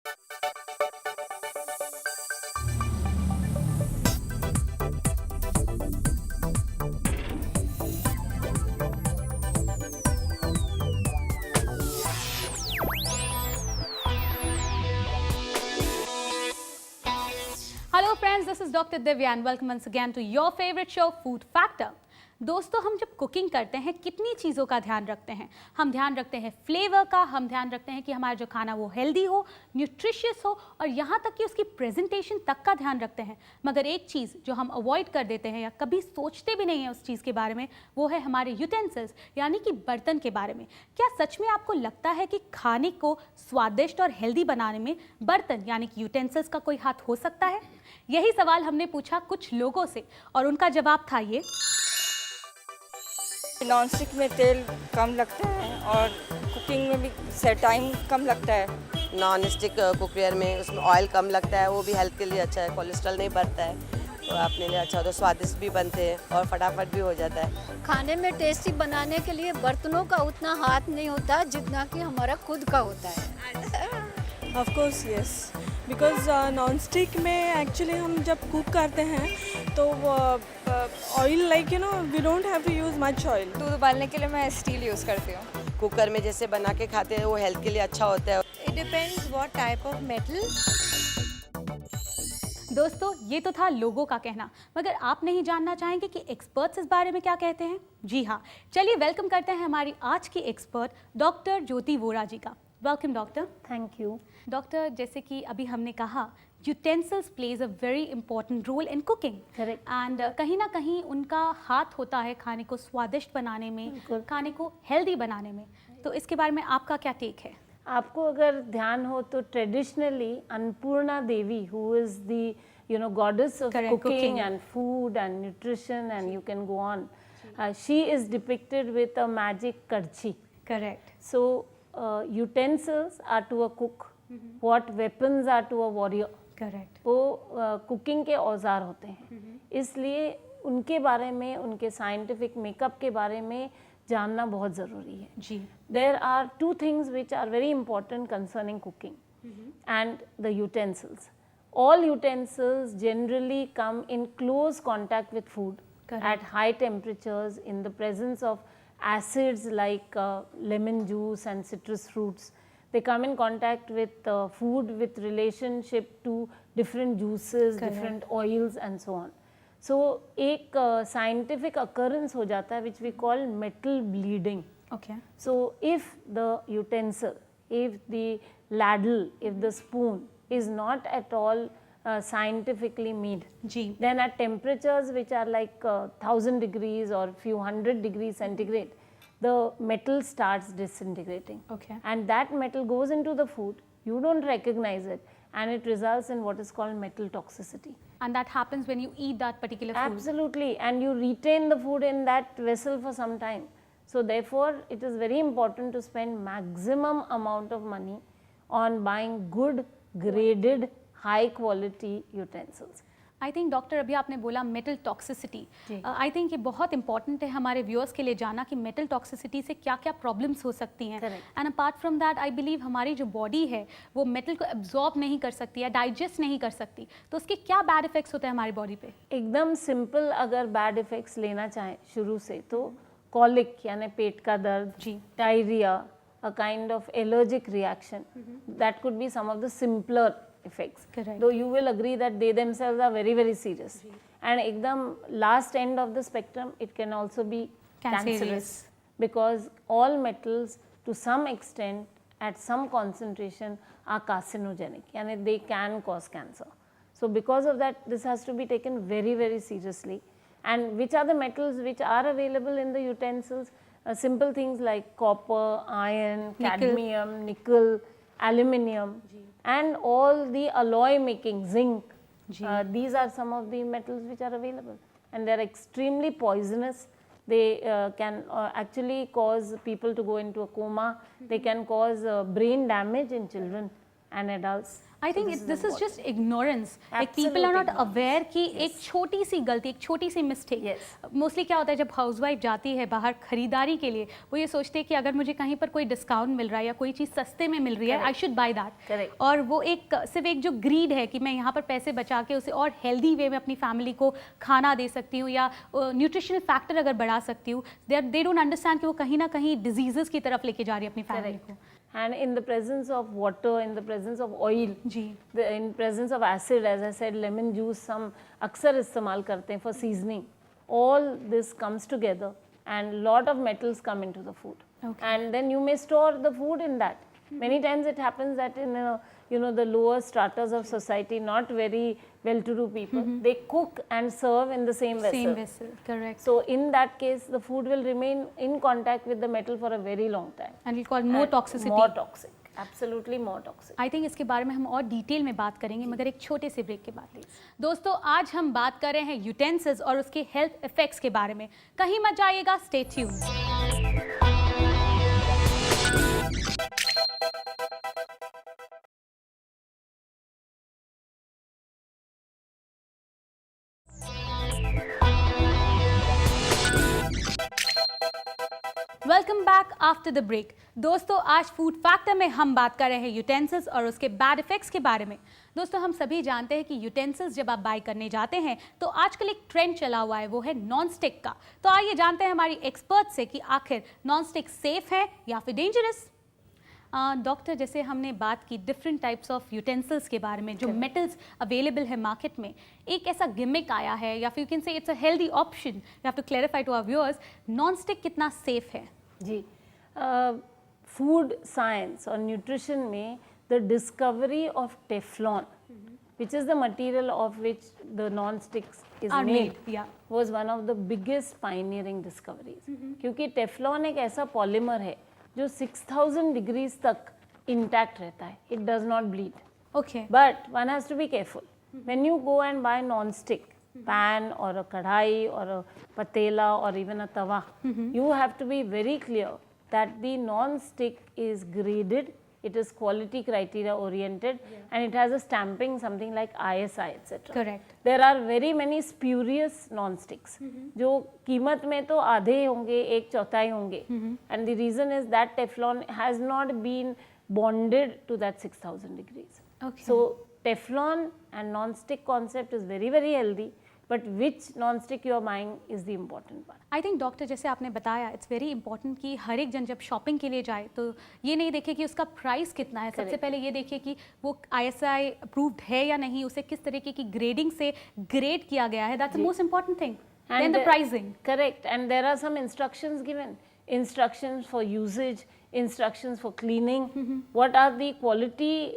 Hello friends, this is Dr. Divya and welcome once again to your favorite show Food Factor. दोस्तों, हम जब cooking करते हैं कितनी चीज़ों का ध्यान रखते हैं। हम ध्यान रखते हैं फ्लेवर का, हम ध्यान रखते हैं कि हमारा जो खाना वो हेल्दी हो, न्यूट्रिशियस हो और यहाँ तक कि उसकी प्रेजेंटेशन तक का ध्यान रखते हैं। मगर एक चीज़ जो हम अवॉइड कर देते हैं या कभी सोचते भी नहीं हैं उस चीज़ के बारे में, वो है हमारे यूटेंसिल्स यानी कि बर्तन के बारे में। क्या सच में आपको लगता है कि खाने को स्वादिष्ट और हेल्दी बनाने में बर्तन यानी कि यूटेंसिल्स का कोई हाथ हो सकता है? यही सवाल हमने पूछा कुछ लोगों से और उनका जवाब था ये। नॉन स्टिक में तेल कम लगता है और कुकिंग में भी टाइम कम लगता है। नॉन स्टिक कुकवेयर में उसमें ऑयल कम लगता है, वो भी हेल्थ के लिए अच्छा है, कोलेस्ट्रॉल नहीं बढ़ता है, तो अपने लिए अच्छा होता है, स्वादिष्ट भी बनते हैं और फटाफट भी हो जाता है। खाने में टेस्टी बनाने के लिए बर्तनों का उतना हाथ नहीं होता जितना कि हमारा खुद का होता है। Of course yes, because non stick में एक्चुअली हम जब कुक करते हैं तो oil like you know we don't have to use much oil. दूध उबालने के लिए मैं स्टील यूज़ करती हूँ। कुकर में जैसे बना के खाते हैं वो हेल्थ के लिए अच्छा होता है। It depends what type of metal. दोस्तों, ये तो था लोगों का कहना, मगर आप नहीं जानना चाहेंगे कि एक्सपर्ट्स इस बारे में क्या कहते हैं? जी हाँ, चलिए वेलकम करते हैं हमारी आज की एक्सपर्ट डॉक्टर ज्योति वोरा जी का। Welcome doctor. Thank you. Doctor, जैसे कि अभी हमने कहा, utensils plays a very important role in cooking. Correct. And कहीं ना कहीं उनका हाथ होता है खाने को स्वादिष्ट बनाने में, खाने को हेल्दी बनाने में। तो इसके बारे में आपका क्या टेक है? आपको अगर ध्यान हो तो traditionally Annapurna Devi, who is the goddess of cooking and food and nutrition and you can go on, she is depicted with a magic करछी। Correct. So utensils are to a cook what weapons are to a warrior. Correct. वो cooking के औजार होते हैं, इसलिए उनके बारे में, उनके साइंटिफिक मेकअप के बारे में जानना बहुत ज़रूरी है जी। There are two things which are very important concerning cooking and the utensils. All utensils generally come in close contact with food. Correct. At high temperatures in the presence of acids like lemon juice and citrus fruits. They come in contact with food with relationship to different juices, Correct. different oils and so on. So एक scientific occurrence हो जाता है which we call metal bleeding. Okay. So if the utensil, if the ladle, if the spoon is not at all scientifically made, जी। then at temperatures which are like 1000 degrees or few hundred degrees centigrade, the metal starts disintegrating. Okay. And that metal goes into the food, you don't recognize it, and it results in what is called metal toxicity. And that happens when you eat that particular food. Absolutely, and you retain the food in that vessel for some time. So therefore, it is very important to spend maximum amount of money on buying good, graded, high quality utensils. I think doctor, अभी आपने बोला metal toxicity. I think ये बहुत important है हमारे viewers के लिए जानना कि मेटल टॉक्सिसिटी से क्या क्या प्रॉब्लम्स हो सकती हैं। And apart from that, I believe हमारी जो बॉडी है वो मेटल को एब्जॉर्ब नहीं कर सकती या डाइजेस्ट नहीं कर सकती, तो उसके क्या बैड इफेक्ट्स होते हैं हमारी बॉडी पे? एकदम सिंपल अगर बैड इफेक्ट्स लेना चाहें शुरू से, तो कॉलिक यानी पेट का दर्द, जी, diarrhoea, a kind of allergic reaction, that could be some of the simpler effects. Correct. Though you will agree that they themselves are very very serious. And ekdam last end of the spectrum, it can also be cancerous, because all metals to some extent at some concentration are carcinogenic, yani they can cause cancer. So because of that, this has to be taken very very seriously. And which are the metals which are available in the utensils? Simple things like copper, iron, cadmium, nickel, aluminium, and all the alloy making, zinc. These are some of the metals which are available, and they are extremely poisonous. They can actually cause people to go into a coma. They can cause brain damage in children, and adults. I think this is just ignorance. Like people are not aware कि एक छोटी सी गलती, एक छोटी सी mistake. Mostly क्या होता है जब हाउसवाइफ जाती है बाहर खरीदारी के लिए, वो ये सोचते हैं कि अगर मुझे कहीं पर कोई डिस्काउंट मिल रहा है या कोई चीज़ सस्ते में मिल रही है, आई शुड बाय दैट. और वो एक सिर्फ एक जो ग्रीड है कि मैं यहाँ पर पैसे बचा के उसे और हेल्दी वे में अपनी फैमिली को खाना दे सकती हूँ या न्यूट्रिशनल फैक्टर अगर बढ़ा सकती हूँ, दे डोंट अंडरस्टैंड कि वो कहीं ना कहीं डिजीजेस की तरफ लेके जा रही है अपनी फैमिली को. And in the presence of water, in the presence of oil, in presence of acid, as I said, lemon juice, some अक्सर इस्तेमाल करते हैं for seasoning. All this comes together, and lot of metals come into the food. And then you may store the food in that. Many times it happens that in the lower stratas of society, not very well-to-do people, they cook and serve in the same vessel. Same vessel, correct. So in that case, the food will remain in contact with the metal for a very long time. And it called more toxicity. More toxic. Absolutely more toxic. I think इसके बारे में हम और detail में बात करेंगे, मगर एक छोटे से ब्रेक के बाद. दोस्तों, आज हम बात कर रहे हैं यूटेंसिल्स और उसके हेल्थ इफेक्ट्स के बारे में. कहीं मत जाइएगा, stay tuned. Welcome back after the break. दोस्तों, आज फूड फैक्टर में हम बात कर रहे हैं यूटेंसिल्स और उसके बैड इफेक्ट्स के बारे में. दोस्तों, हम सभी जानते हैं कि यूटेंसिल्स जब आप बाय करने जाते हैं तो आजकल एक ट्रेंड चला हुआ है, वो है नॉन स्टिक का. तो आइए जानते हैं हमारी एक्सपर्ट से कि आखिर नॉन स्टिक सेफ है या फिर डेंजरस. डॉक्टर, जैसे हमने बात की डिफरेंट टाइप्स ऑफ यूटेंसिल्स के बारे में, जो मेटल्स अवेलेबल है मार्केट में, एक ऐसा गिमिक आया है या फिर you can say it's a healthy option. You have to clarify to our viewers, non stick कितना सेफ है. जी, फूड साइंस और न्यूट्रिशन में the discovery of Teflon, which is the material of which the non-sticks is made, was one of the biggest pioneering discoveries. क्योंकि Teflon एक ऐसा polymer है जो 6000 डिग्रीज तक इंटैक्ट रहता है. It does not bleed. Okay. But one has to be careful. When you go and buy non-stick pan or a kadhai or a patela or even a tawa, you have to be very clear that the non-stick is graded, it is quality criteria oriented, and it has a stamping something like ISI, etc. Correct. There are very many spurious non-sticks जो कीमत में तो आधे होंगे, एक चौथाई होंगे, and the reason is that Teflon has not been bonded to that 6000 degrees. Okay. So Teflon and non-stick concept is very very healthy, but which non-stick you are buying is the important part. I think doctor, जैसे आपने बताया, it's very important कि हर एक जन जब shopping के लिए जाए तो ये नहीं देखे कि उसका प्राइस कितना है. सबसे पहले ये देखे कि वो ISI अप्रूव्ड है या नहीं, उसे किस तरीके की ग्रेडिंग से ग्रेड किया गया है. That's the most important thing. Then the pricing. Correct. And there are some instructions given. Instructions for usage, instructions for cleaning, what are the quality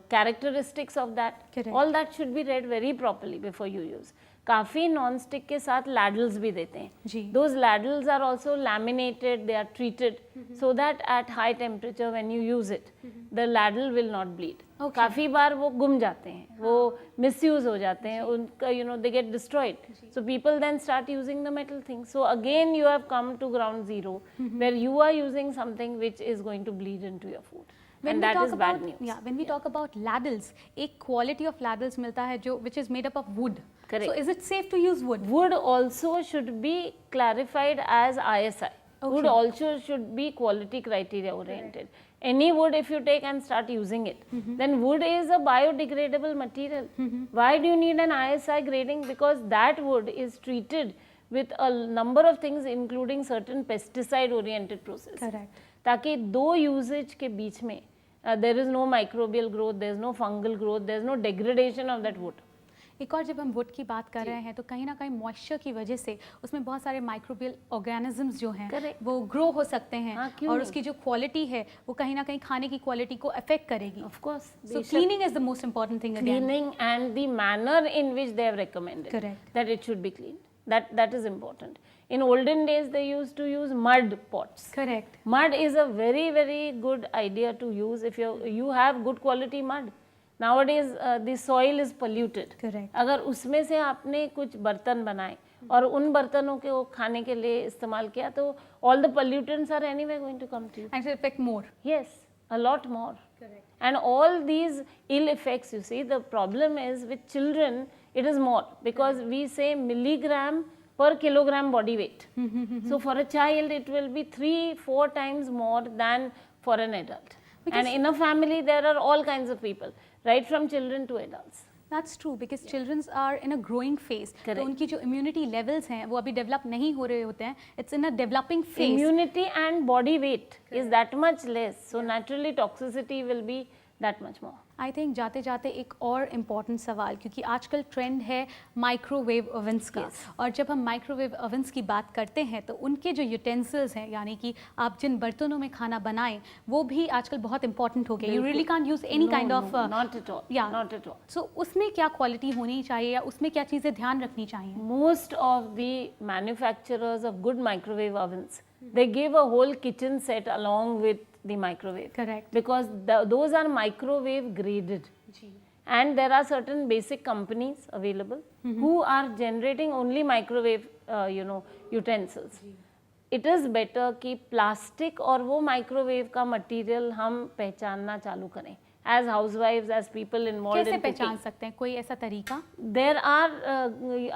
characteristics of that. Correct. All that should be read very properly before you use. काफ़ी non stick के साथ ladles भी देते हैं. जी. Those ladles are also laminated, they are treated so that at high temperature when you use it, the ladle will not bleed. Okay. काफ़ी बार वो गुम जाते हैं, वो misuse हो जाते हैं, उनका they get destroyed. So people then start using the metal thing. So again you have come to ground zero where you are using something which is going to bleed into your food. And that is bad news. Yeah, when we talk about ladles, एक quality of ladles मिलता है जो which is made up of wood. Correct. So is it safe to use wood? Wood also should be clarified as ISI. Okay. Wood also should be quality criteria oriented. Any wood, if you take and start using it, then wood is a biodegradable material. Why do you need an ISI grading? Because that wood is treated with a number of things, including certain pesticide oriented processes. Correct. ताकि दो usage के बीच में there is no microbial growth, there is no fungal growth, there is no degradation of that wood. एक और जब हम would की बात कर रहे हैं तो कहीं ना कहीं मॉइस्चर की वजह से उसमें बहुत सारे माइक्रोबियल ऑर्गेनिजम्स जो हैं Correct. वो ग्रो हो सकते हैं. हाँ, क्यों और नहीं? उसकी जो क्वालिटी है वो कहीं ना कहीं खाने की क्वालिटी को अफेक्ट करेगी. Of course. So cleaning is the most important thing again. Cleaning and the manner in which they have recommended. Correct. That it should be cleaned. That is important. In olden days, they used to use mud pots. Correct. Mud is a very very good idea to use if you have good quality mud. Nowadays, the soil is polluted. Correct. अगर उसमें से आपने कुछ बर्तन बनाए और उन बर्तनों के वो खाने के लिए इस्तेमाल किया तो all the pollutants are anyway going to come to you. And it affect more. Yes, a lot more. And all these ill effects, you see, the problem is with children, it is more because we say milligram per kilogram body weight. So for a child, it will be 3-4 times more than for an adult. And in a family, there are all kinds of people, right from children to adults. That's true because children are in a growing phase. तो उनकी जो immunity levels हैं वो अभी develop नहीं हो रहे होते हैं. It's in a developing phase. Immunity and body weight is that much less. So naturally toxicity will be that much more. I think जाते जाते एक और इम्पॉर्टेंट सवाल, क्योंकि आजकल ट्रेंड है माइक्रोवेव ओवन्स का, और जब हम माइक्रोवेव ओवन्स की बात करते हैं तो उनके जो यूटेंसिल्स हैं, यानी कि आप जिन बर्तनों में खाना बनाएं, वो भी आजकल बहुत इंपॉर्टेंट हो गए. You really can't use any kind of not at all, not at all. So उसमें क्या क्वालिटी होनी चाहिए या उसमें क्या चीज़ें ध्यान रखनी चाहिए? Most of the manufacturers of good microwave ovens, they give a whole kitchen set along with the microwave. Correct. Because those are microwave graded. And there are certain basic companies available who are generating only microwave utensils. It is better कि plastic और वो microwave का material हम पहचानना चालू करें. As housewives, as people involved कैसे in cooking. पहचान सकते हैं, कोई ऐसा तरीका? There are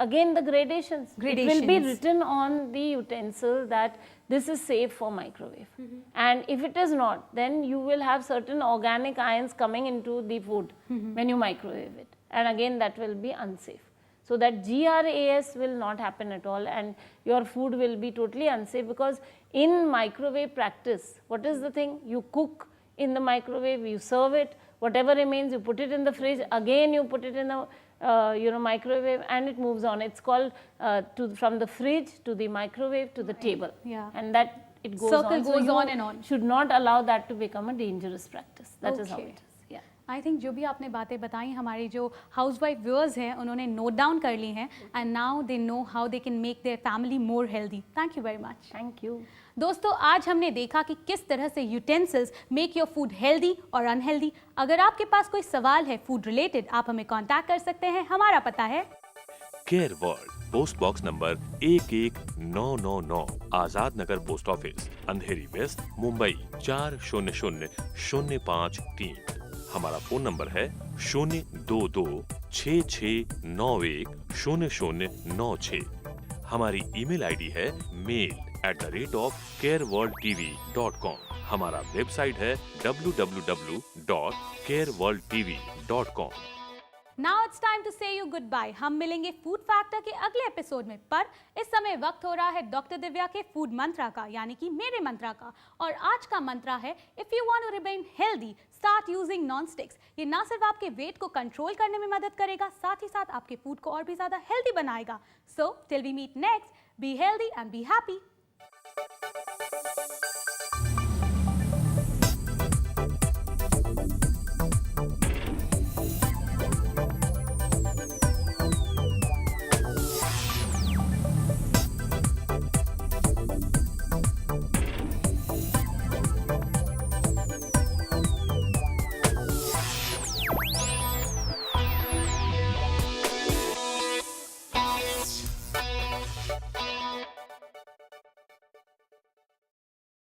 again the gradations. It will be written on the utensil that this is safe for microwave. And if it is not, then you will have certain organic ions coming into the food when you microwave it. And again that will be unsafe. So that GRAS will not happen at all and your food will be totally unsafe, because in microwave practice, what is the thing? You cook in the microwave, you serve it, whatever remains you put it in the fridge, again you put it in the microwave, and it moves on. It's called from the fridge to the microwave to the table. Yeah. And that it goes Circle on. goes So on and on. should not allow that to become a dangerous practice. That is how it is. Yeah. I think जो भी आपने बातें बताई, हमारे जो house wife viewers हैं उन्होंने note down कर ली हैं, and now they know how they can make their family more healthy. Thank you very much. Thank you. दोस्तों, आज हमने देखा कि किस तरह से utensils make your food healthy और अनहेल्दी. अगर आपके पास कोई सवाल है फूड रिलेटेड, आप हमें कांटेक्ट कर सकते हैं. हमारा पता है care world, post box number 11999, Azad Nagar post office, अंधेरी वेस्ट, मुंबई 400053. हमारा फोन नंबर है 02266910096. हमारी ईमेल आईडी है mail@careworldtv.com. हमारा वेबसाइट है www.careworldtv.com. Now it's time to say you good bye. हम मिलेंगे फूड फैक्टर के अगले एपिसोड में, पर इस समय वक्त हो रहा है डॉक्टर दिव्या के फूड मंत्रा का, यानी कि मेरे मंत्रा का. और आज का मंत्रा है, if you want to remain healthy, start using non sticks. ये ना सिर्फ आपके वेट को कंट्रोल करने में मदद करेगा, साथ ही साथ आपके फूड को और भी ज्यादा हेल्दी बनाएगा. So till we meet next, be healthy and be happy.